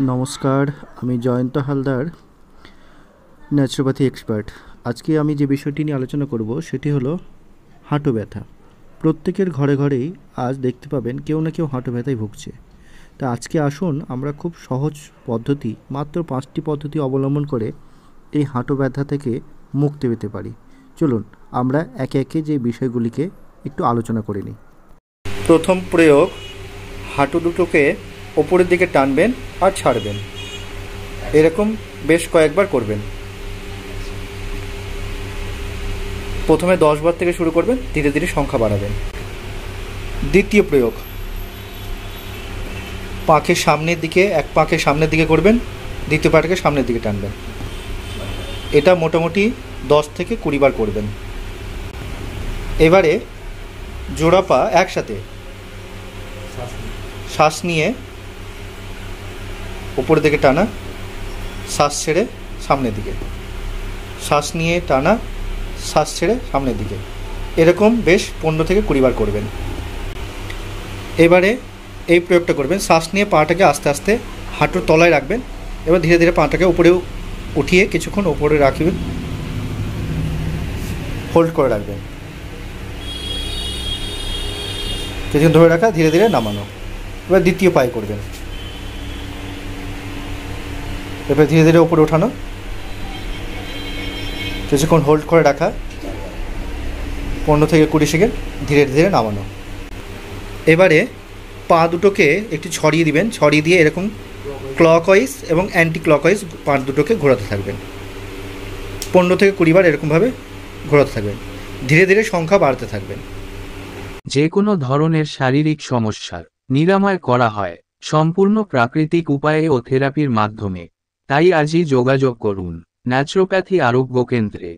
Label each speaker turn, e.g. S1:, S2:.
S1: নমস্কার, আমি Jayanta Haldar, naturopathy expert. আজকে আমি যে বিষয়টি নিয়ে আলোচনা করব সেটি হলো হাঁটু ব্যথা। প্রত্যেকের ঘরে ঘরেই আজ দেখতে পাবেন কেউ না কেউ হাঁটু ব্যথায় ভুগছে। তা আজকে আসুন আমরা খুব সহজ পদ্ধতি, মাত্র 5টি পদ্ধতি অবলম্বন করে এই হাঁটু ব্যথা থেকে মুক্তি পেতে পারি। চলুন আমরা একে একে যে বিষয়গুলিকে একটু আলোচনা করে নিই। প্রথম প্রয়োগ, হাঁটু দুটোকে ওপরের দিকে টানবেন আর ছাড়বেন, এরকম বেশ কয়েকবার করবেন। প্রথমে 10 বার থেকে শুরু করবেন, ধীরে ধীরে সংখ্যা বাড়াবেন। দ্বিতীয় প্রয়োগ, পাকে সামনের দিকে, এক পাকে সামনের দিকে করবেন, দ্বিতীয় পাটাকে সামনের দিকে টানবেন। এটা মোটামুটি 10 থেকে 20 বার করবেন। এবারে জোড়া পা একসাথে শ্বাস নিয়ে উপরের দিকে টানা, শ্বাস ছেড়ে সামনের দিকে, শ্বাস নিয়ে টানা, শ্বাস ছেড়ে সামনের দিকে, এরকম বেশ 15 থেকে 20 বার করবেন। এবারে এই প্রয়োগটা করবেন, শ্বাস নিয়ে পাটাকে আস্তে আস্তে হাঁটুর তলায় রাখবেন, এবার ধীরে ধীরে পাটাকে উপরে উঠিয়ে কিছুক্ষণ উপরে রাখবেন, হোল্ড করে রাখবেন, কিছুক্ষণ ধরে রাখা, ধীরে ধীরে নামানো। এবার দ্বিতীয় পায়ে করবেন, এবার ধীরে ধীরে উপরে ওঠানো, কিছুক্ষণ হোল্ড করে রাখা, 15 থেকে 20 সেকেন্ড, ধীরে ধীরে নামানো। এবারে পা দুটোকে একটু ছড়িয়ে দিবেন, ছড়িয়ে দিয়ে এরকম ক্লকওয়াইজ এবং অ্যান্টি ক্লকওয়াইজ পা দুটোকে ঘোরাতে থাকবেন, 15 থেকে 20 বার এরকমভাবে ঘোরাতে থাকবেন, ধীরে ধীরে সংখ্যা বাড়তে থাকবেন।
S2: যে কোনো ধরনের শারীরিক সমস্যার নিরাময় করা হয় সম্পূর্ণ প্রাকৃতিক উপায়ে ও থেরাপির মাধ্যমে। তাই আজই যোগাযোগ করুন ন্যাচুরোপ্যাথি আরোগ্য কেন্দ্রে।